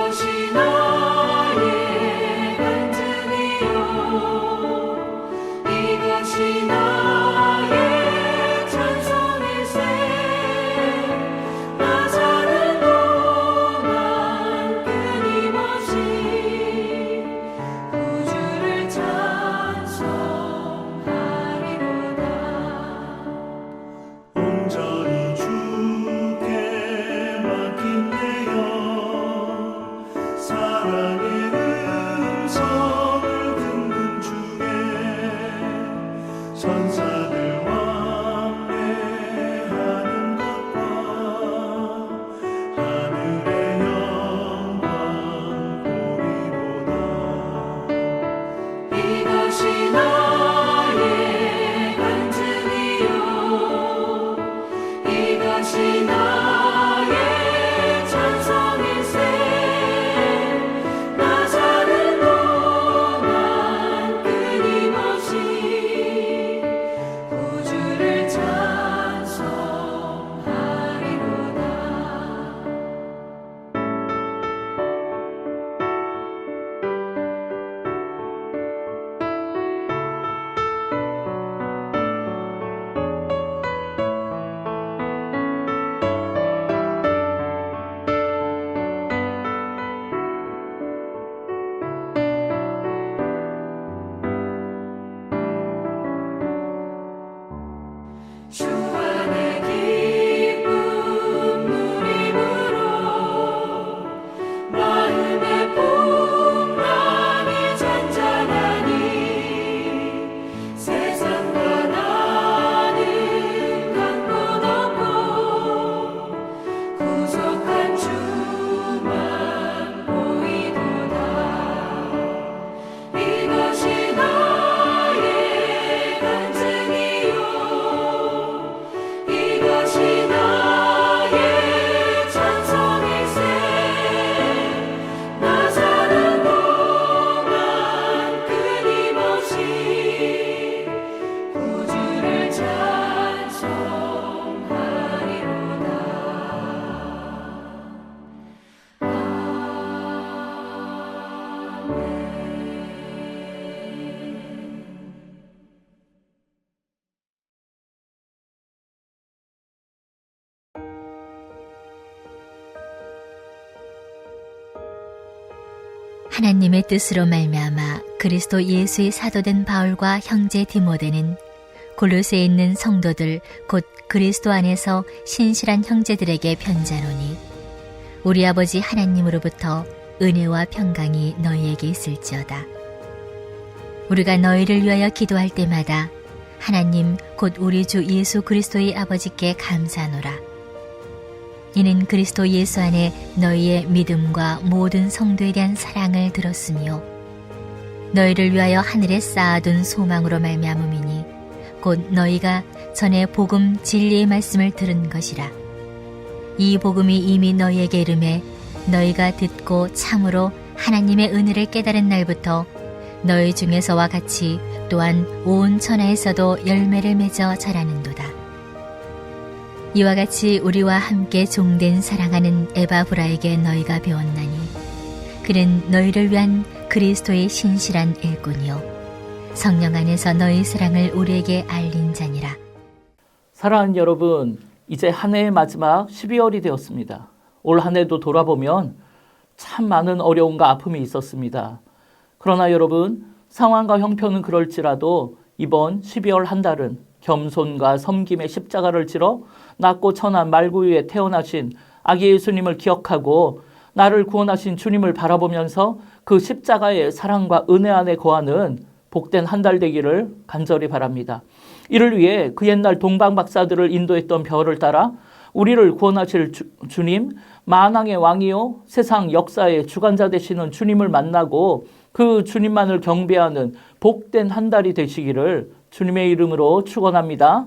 이것이 나의 간증이요 이것이 나의 찬송일세 나 사는 동안 끊임없이 구주를 찬송하리로다. 온전히 주께 맡긴 내여 사랑의 음성을 듣는 중에 천사들 왕래하는 것과 하늘의 영광 보리로다. 이것이 나의 간증이요 이것이 나의 찬송일세 나 사는 동안 끊임없이 구주를 찬송하리로다. 주 안에 기쁨 누림으로 마음의 풍랑이 잔잔하니 세상과 나는 간 곳 없고 구속한 주만 보이도다. 이것이 나의 간증이요 이것이 나의 찬송일세 나 사는 동안 끊임없이 구주를 하나님의 뜻으로 말미암아 그리스도 예수의 사도된 바울과 형제 디모데는 골로새에 있는 성도들 곧 그리스도 안에서 신실한 형제들에게 편자노니 우리 아버지 하나님으로부터 은혜와 평강이 너희에게 있을지어다. 우리가 너희를 위하여 기도할 때마다 하나님 곧 우리 주 예수 그리스도의 아버지께 감사하노라. 이는 그리스도 예수 안에 너희의 믿음과 모든 성도에 대한 사랑을 들었으며 너희를 위하여 하늘에 쌓아둔 소망으로 말미암음이니 곧 너희가 전에 복음 진리의 말씀을 들은 것이라. 이 복음이 이미 너희에게 이르매 너희가 듣고 참으로 하나님의 은혜를 깨달은 날부터 너희 중에서와 같이 또한 온 천하에서도 열매를 맺어 자라는도다. 이와 같이 우리와 함께 종된 사랑하는 에바브라에게 너희가 배웠나니 그는 너희를 위한 그리스도의 신실한 일꾼이요 성령 안에서 너희 사랑을 우리에게 알린 자니라. 사랑하는 여러분, 이제 한 해의 마지막 12월이 되었습니다. 올 한 해도 돌아보면 참 많은 어려움과 아픔이 있었습니다. 그러나 여러분, 상황과 형편은 그럴지라도 이번 12월 한 달은 겸손과 섬김의 십자가를 지러 낮고 천한 말구유에 태어나신 아기 예수님을 기억하고 나를 구원하신 주님을 바라보면서 그 십자가의 사랑과 은혜 안에 거하는 복된 한 달 되기를 간절히 바랍니다. 이를 위해 그 옛날 동방 박사들을 인도했던 별을 따라 우리를 구원하실 주님, 만왕의 왕이요 세상 역사의 주관자 되시는 주님을 만나고 그 주님만을 경배하는 복된 한 달이 되시기를 주님의 이름으로 축원합니다.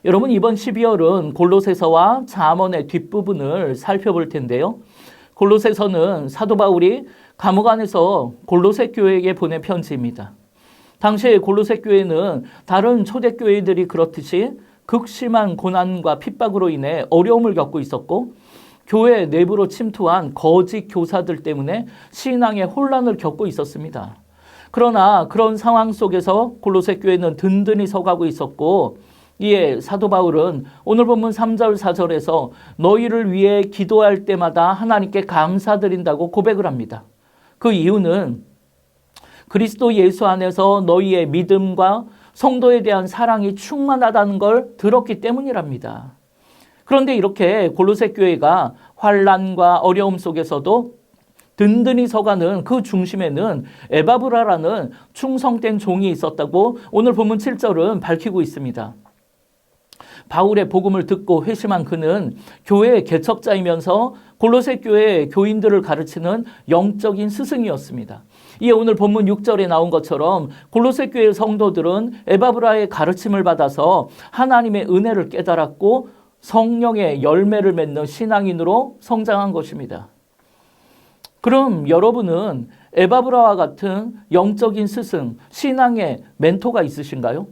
여러분, 이번 12월은 골로새서와 잠언의 뒷부분을 살펴볼 텐데요. 골로새서는 사도 바울이 감옥 안에서 골로새 교회에게 보낸 편지입니다. 당시에 골로새 교회는 다른 초대교회들이 그렇듯이 극심한 고난과 핍박으로 인해 어려움을 겪고 있었고, 교회 내부로 침투한 거짓 교사들 때문에 신앙의 혼란을 겪고 있었습니다. 그러나 그런 상황 속에서 골로새 교회는 든든히 서가고 있었고, 이에 사도 바울은 오늘 본문 3절 4절에서 너희를 위해 기도할 때마다 하나님께 감사드린다고 고백을 합니다. 그 이유는 그리스도 예수 안에서 너희의 믿음과 성도에 대한 사랑이 충만하다는 걸 들었기 때문이랍니다. 그런데 이렇게 골로새 교회가 환난과 어려움 속에서도 든든히 서가는 그 중심에는 에바브라라는 충성된 종이 있었다고 오늘 본문 7절은 밝히고 있습니다. 바울의 복음을 듣고 회심한 그는 교회의 개척자이면서 골로새 교회의 교인들을 가르치는 영적인 스승이었습니다. 이에 오늘 본문 6절에 나온 것처럼 골로새 교회 성도들은 에바브라의 가르침을 받아서 하나님의 은혜를 깨달았고 성령의 열매를 맺는 신앙인으로 성장한 것입니다. 그럼 여러분은 에바브라와 같은 영적인 스승, 신앙의 멘토가 있으신가요?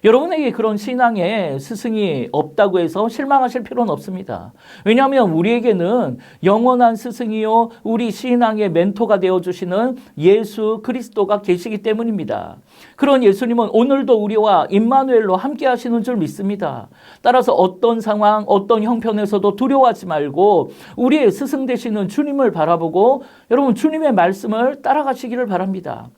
여러분에게 그런 신앙의 스승이 없다고 해서 실망하실 필요는 없습니다. 왜냐하면 우리에게는 영원한 스승이요 우리 신앙의 멘토가 되어주시는 예수 그리스도가 계시기 때문입니다. 그런 예수님은 오늘도 우리와 임마누엘로 함께 하시는 줄 믿습니다. 따라서 어떤 상황, 어떤 형편에서도 두려워하지 말고 우리의 스승 되시는 주님을 바라보고 여러분 주님의 말씀을 따라가시기를 바랍니다.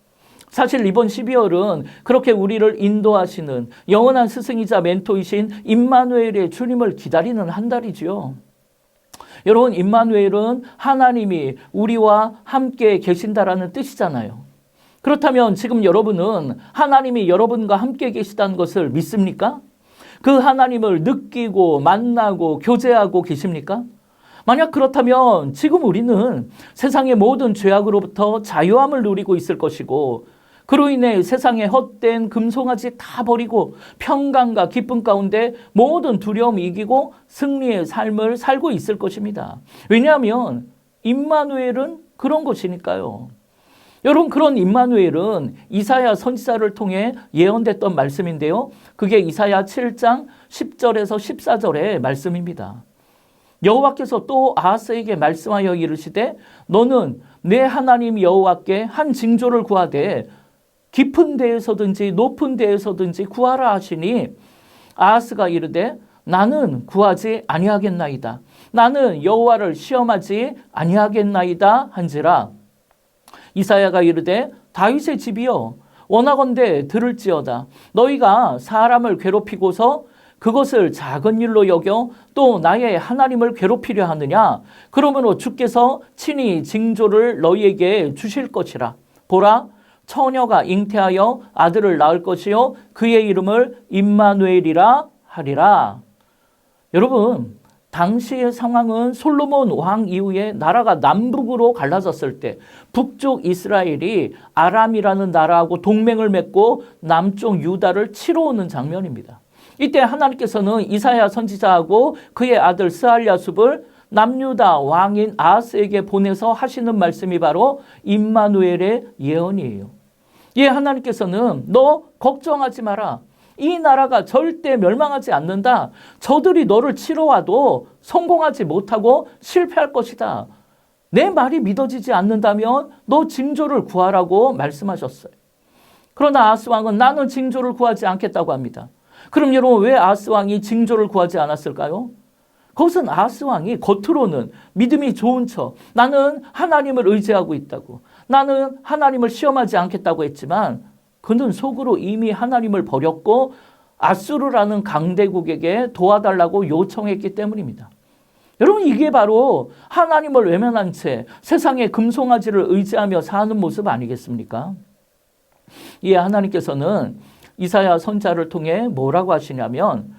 사실 이번 12월은 그렇게 우리를 인도하시는 영원한 스승이자 멘토이신 임마누엘의 주님을 기다리는 한 달이지요. 여러분, 임마누엘은 하나님이 우리와 함께 계신다라는 뜻이잖아요. 그렇다면 지금 여러분은 하나님이 여러분과 함께 계시다는 것을 믿습니까? 그 하나님을 느끼고 만나고 교제하고 계십니까? 만약 그렇다면 지금 우리는 세상의 모든 죄악으로부터 자유함을 누리고 있을 것이고 그로 인해 세상의 헛된 금송아지 다 버리고 평강과 기쁨 가운데 모든 두려움을 이기고 승리의 삶을 살고 있을 것입니다. 왜냐하면 임마누엘은 그런 것이니까요. 여러분, 그런 임마누엘은 이사야 선지자를 통해 예언됐던 말씀인데요. 그게 이사야 7장 10절에서 14절의 말씀입니다. 여호와께서 또 아하스에게 말씀하여 이르시되 너는 내 하나님 여호와께 한 징조를 구하되 깊은 데에서든지 높은 데에서든지 구하라 하시니 아하스가 이르되 나는 구하지 아니하겠나이다. 나는 여호와를 시험하지 아니하겠나이다 한지라. 이사야가 이르되 다윗의 집이여 원하건대 들을지어다. 너희가 사람을 괴롭히고서 그것을 작은 일로 여겨 또 나의 하나님을 괴롭히려 하느냐? 그러므로 주께서 친히 징조를 너희에게 주실 것이라. 보라, 처녀가 잉태하여 아들을 낳을 것이요 그의 이름을 임마누엘이라 하리라. 여러분, 당시의 상황은 솔로몬 왕 이후에 나라가 남북으로 갈라졌을 때 북쪽 이스라엘이 아람이라는 나라하고 동맹을 맺고 남쪽 유다를 치러 오는 장면입니다. 이때 하나님께서는 이사야 선지자하고 그의 아들 스알랴숲을 남유다 왕인 아하스에게 보내서 하시는 말씀이 바로 임마누엘의 예언이에요. 예, 하나님께서는 너 걱정하지 마라. 이 나라가 절대 멸망하지 않는다. 저들이 너를 치러 와도 성공하지 못하고 실패할 것이다. 내 말이 믿어지지 않는다면 너 징조를 구하라고 말씀하셨어요. 그러나 아하스 왕은 나는 징조를 구하지 않겠다고 합니다. 그럼 여러분, 왜 아하스 왕이 징조를 구하지 않았을까요? 그것은 아하스 왕이 겉으로는 믿음이 좋은 척 나는 하나님을 의지하고 있다고, 나는 하나님을 시험하지 않겠다고 했지만 그는 속으로 이미 하나님을 버렸고 아수르라는 강대국에게 도와달라고 요청했기 때문입니다. 여러분, 이게 바로 하나님을 외면한 채 세상의 금송아지를 의지하며 사는 모습 아니겠습니까? 이에 하나님께서는 이사야 선지자를 통해 뭐라고 하시냐면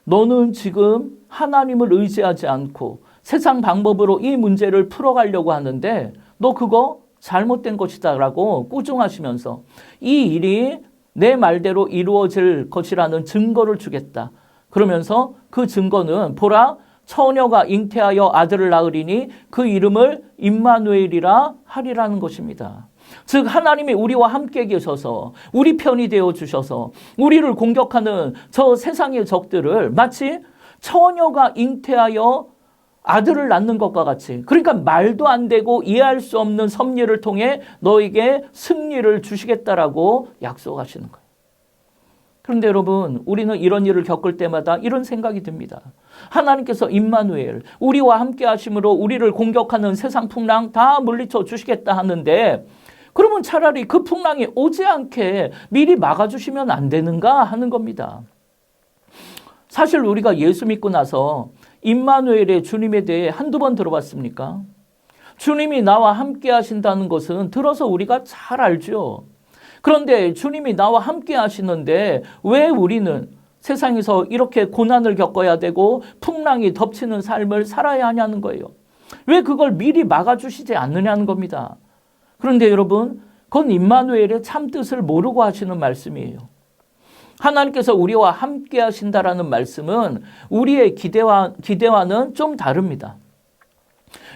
너는 지금 하나님을 의지하지 않고 세상 방법으로 이 문제를 풀어가려고 하는데 너 그거 잘못된 것이다 라고 꾸중하시면서 이 일이 내 말대로 이루어질 것이라는 증거를 주겠다. 그러면서 그 증거는 보라, 처녀가 잉태하여 아들을 낳으리니 그 이름을 임마누엘이라 하리라는 것입니다. 즉 하나님이 우리와 함께 계셔서 우리 편이 되어 주셔서 우리를 공격하는 저 세상의 적들을 마치 처녀가 잉태하여 아들을 낳는 것과 같이, 그러니까 말도 안 되고 이해할 수 없는 섭리를 통해 너에게 승리를 주시겠다라고 약속하시는 거예요. 그런데 여러분, 우리는 이런 일을 겪을 때마다 이런 생각이 듭니다. 하나님께서 임마누엘, 우리와 함께 하심으로 우리를 공격하는 세상 풍랑 다 물리쳐 주시겠다 하는데, 그러면 차라리 그 풍랑이 오지 않게 미리 막아주시면 안 되는가 하는 겁니다. 사실 우리가 예수 믿고 나서 임마누엘의 주님에 대해 한두 번 들어봤습니까? 주님이 나와 함께 하신다는 것은 들어서 우리가 잘 알죠. 그런데 주님이 나와 함께 하시는데 왜 우리는 세상에서 이렇게 고난을 겪어야 되고 풍랑이 덮치는 삶을 살아야 하냐는 거예요. 왜 그걸 미리 막아주시지 않느냐는 겁니다. 그런데 여러분, 그건 임마누엘의 참뜻을 모르고 하시는 말씀이에요. 하나님께서 우리와 함께 하신다라는 말씀은 우리의 기대와는 좀 다릅니다.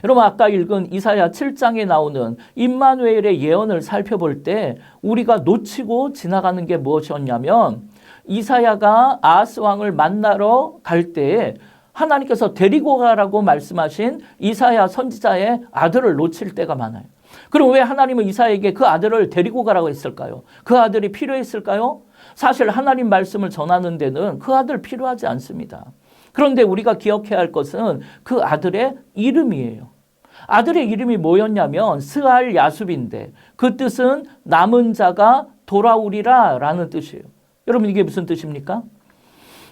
여러분, 아까 읽은 이사야 7장에 나오는 임마누엘의 예언을 살펴볼 때 우리가 놓치고 지나가는 게 무엇이었냐면, 이사야가 아하스 왕을 만나러 갈 때에 하나님께서 데리고 가라고 말씀하신 이사야 선지자의 아들을 놓칠 때가 많아요. 그럼 왜 하나님은 이사야에게 그 아들을 데리고 가라고 했을까요? 그 아들이 필요했을까요? 사실 하나님 말씀을 전하는 데는 그 아들 필요하지 않습니다. 그런데 우리가 기억해야 할 것은 그 아들의 이름이에요. 아들의 이름이 뭐였냐면 스알 야숲인데 그 뜻은 남은 자가 돌아오리라 라는 뜻이에요. 여러분, 이게 무슨 뜻입니까?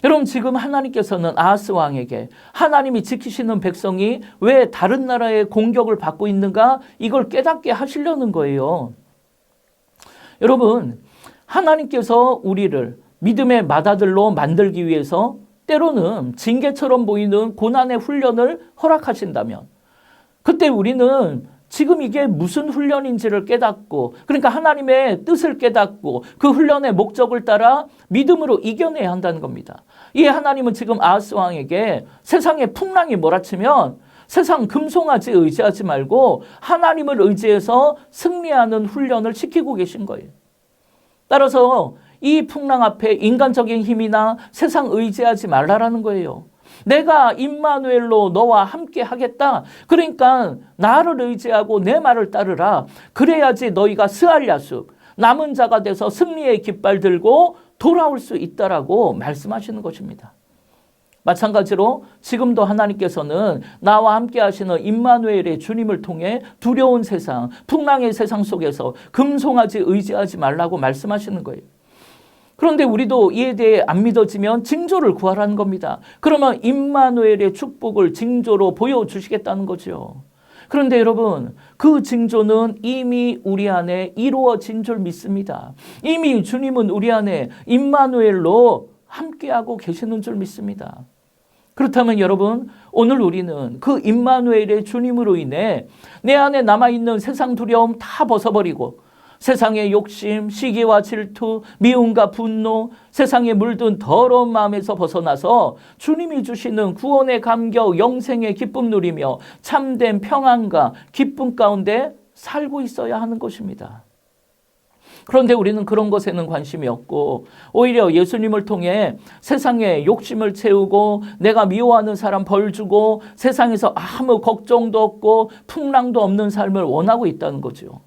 여러분, 지금 하나님께서는 아하스 왕에게 하나님이 지키시는 백성이 왜 다른 나라의 공격을 받고 있는가, 이걸 깨닫게 하시려는 거예요. 여러분, 하나님께서 우리를 믿음의 맏아들로 만들기 위해서 때로는 징계처럼 보이는 고난의 훈련을 허락하신다면, 그때 우리는 지금 이게 무슨 훈련인지를 깨닫고, 그러니까 하나님의 뜻을 깨닫고 그 훈련의 목적을 따라 믿음으로 이겨내야 한다는 겁니다. 이 하나님은 지금 아하스 왕에게 세상의 풍랑이 몰아치면 세상 금송아지 의지하지 말고 하나님을 의지해서 승리하는 훈련을 시키고 계신 거예요. 따라서 이 풍랑 앞에 인간적인 힘이나 세상 의지하지 말라라는 거예요. 내가 임마누엘로 너와 함께 하겠다. 그러니까 나를 의지하고 내 말을 따르라. 그래야지 너희가 스알야숲, 남은 자가 돼서 승리의 깃발 들고 돌아올 수 있다라고 말씀하시는 것입니다. 마찬가지로 지금도 하나님께서는 나와 함께 하시는 임마누엘의 주님을 통해 두려운 세상, 풍랑의 세상 속에서 금송아지 의지하지 말라고 말씀하시는 거예요. 그런데 우리도 이에 대해 안 믿어지면 징조를 구하라는 겁니다. 그러면 임마누엘의 축복을 징조로 보여주시겠다는 거죠. 그런데 여러분, 그 징조는 이미 우리 안에 이루어진 줄 믿습니다. 이미 주님은 우리 안에 임마누엘로 함께하고 계시는 줄 믿습니다. 그렇다면 여러분, 오늘 우리는 그 임마누엘의 주님으로 인해 내 안에 남아있는 세상 두려움 다 벗어버리고 세상의 욕심, 시기와 질투, 미움과 분노, 세상에 물든 더러운 마음에서 벗어나서 주님이 주시는 구원의 감격, 영생의 기쁨 누리며 참된 평안과 기쁨 가운데 살고 있어야 하는 것입니다. 그런데 우리는 그런 것에는 관심이 없고 오히려 예수님을 통해 세상에 욕심을 채우고 내가 미워하는 사람 벌 주고 세상에서 아무 걱정도 없고 풍랑도 없는 삶을 원하고 있다는 거죠.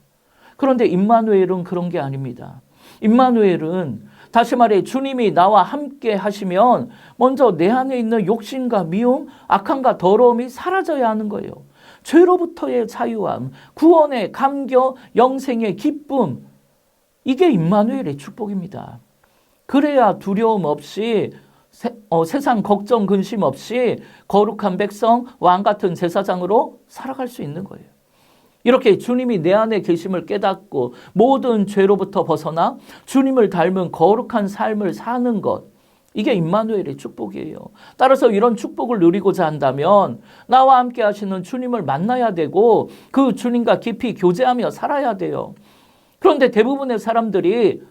그런데 임마누엘은 그런 게 아닙니다. 임마누엘은 다시 말해 주님이 나와 함께 하시면 먼저 내 안에 있는 욕심과 미움, 악함과 더러움이 사라져야 하는 거예요. 죄로부터의 자유함, 구원의 감격, 영생의 기쁨, 이게 임마누엘의 축복입니다. 그래야 두려움 없이 세상 걱정 근심 없이 거룩한 백성, 왕 같은 제사장으로 살아갈 수 있는 거예요. 이렇게 주님이 내 안에 계심을 깨닫고 모든 죄로부터 벗어나 주님을 닮은 거룩한 삶을 사는 것, 이게 임마누엘의 축복이에요. 따라서 이런 축복을 누리고자 한다면 나와 함께 하시는 주님을 만나야 되고 그 주님과 깊이 교제하며 살아야 돼요. 그런데 대부분의 사람들이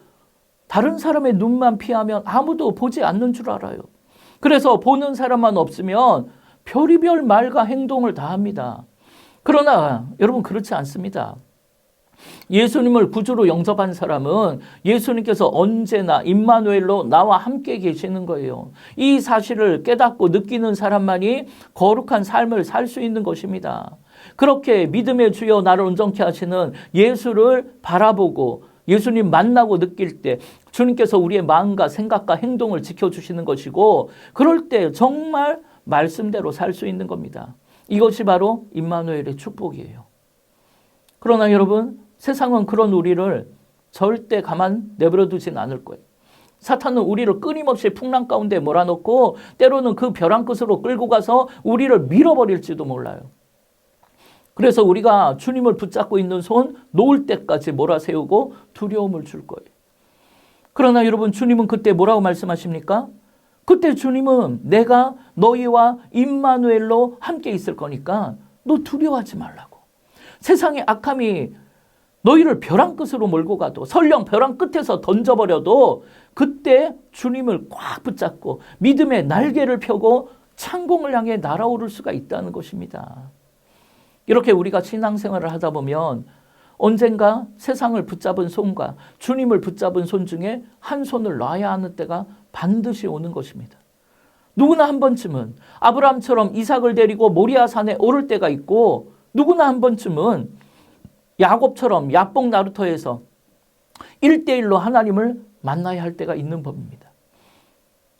다른 사람의 눈만 피하면 아무도 보지 않는 줄 알아요. 그래서 보는 사람만 없으면 별의별 말과 행동을 다 합니다. 그러나 여러분, 그렇지 않습니다. 예수님을 구주로 영접한 사람은 예수님께서 언제나 임마누엘로 나와 함께 계시는 거예요. 이 사실을 깨닫고 느끼는 사람만이 거룩한 삶을 살 수 있는 것입니다. 그렇게 믿음의 주여 나를 온전케 하시는 예수를 바라보고 예수님 만나고 느낄 때 주님께서 우리의 마음과 생각과 행동을 지켜주시는 것이고, 그럴 때 정말 말씀대로 살 수 있는 겁니다. 이것이 바로 임마누엘의 축복이에요. 그러나 여러분, 세상은 그런 우리를 절대 가만 내버려 두진 않을 거예요. 사탄은 우리를 끊임없이 풍랑 가운데 몰아넣고 때로는 그 벼랑 끝으로 끌고 가서 우리를 밀어버릴지도 몰라요. 그래서 우리가 주님을 붙잡고 있는 손 놓을 때까지 몰아세우고 두려움을 줄 거예요. 그러나 여러분, 주님은 그때 뭐라고 말씀하십니까? 그때 주님은 내가 너희와 임마누엘로 함께 있을 거니까 너 두려워하지 말라고. 세상의 악함이 너희를 벼랑 끝으로 몰고 가도, 설령 벼랑 끝에서 던져버려도 그때 주님을 꽉 붙잡고 믿음의 날개를 펴고 창공을 향해 날아오를 수가 있다는 것입니다. 이렇게 우리가 신앙생활을 하다 보면 언젠가 세상을 붙잡은 손과 주님을 붙잡은 손 중에 한 손을 놔야 하는 때가 반드시 오는 것입니다. 누구나 한 번쯤은 아브라함처럼 이삭을 데리고 모리아 산에 오를 때가 있고, 누구나 한 번쯤은 야곱처럼 야복 나루터에서 1대1로 하나님을 만나야 할 때가 있는 법입니다.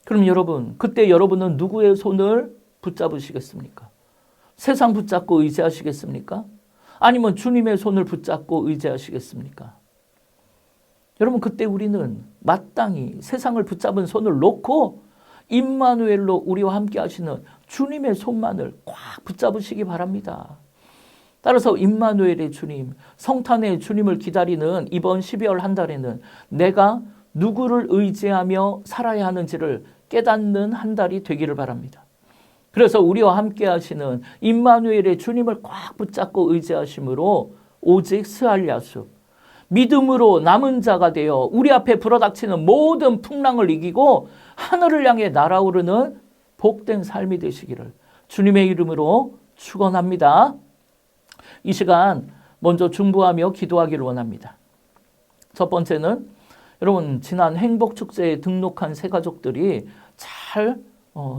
그럼 여러분, 그때 여러분은 누구의 손을 붙잡으시겠습니까? 세상 붙잡고 의지하시겠습니까? 아니면 주님의 손을 붙잡고 의지하시겠습니까? 여러분, 그때 우리는 마땅히 세상을 붙잡은 손을 놓고 임마누엘로 우리와 함께 하시는 주님의 손만을 꽉 붙잡으시기 바랍니다. 따라서 임마누엘의 주님, 성탄의 주님을 기다리는 이번 12월 한 달에는 내가 누구를 의지하며 살아야 하는지를 깨닫는 한 달이 되기를 바랍니다. 그래서 우리와 함께 하시는 임마누엘의 주님을 꽉 붙잡고 의지하심으로 오직 스알야수, 믿음으로 남은 자가 되어 우리 앞에 불어닥치는 모든 풍랑을 이기고 하늘을 향해 날아오르는 복된 삶이 되시기를 주님의 이름으로 축원합니다. 이 시간 먼저 중보하며 기도하기를 원합니다. 첫 번째는 여러분, 지난 행복축제에 등록한 새 가족들이 잘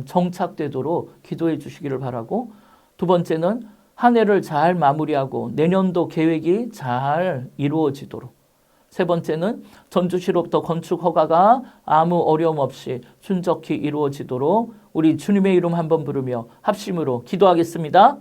정착되도록 기도해 주시기를 바라고, 두 번째는 한 해를 잘 마무리하고 내년도 계획이 잘 이루어지도록, 세 번째는 전주시로부터 건축 허가가 아무 어려움 없이 순적히 이루어지도록 우리 주님의 이름 한번 부르며 합심으로 기도하겠습니다.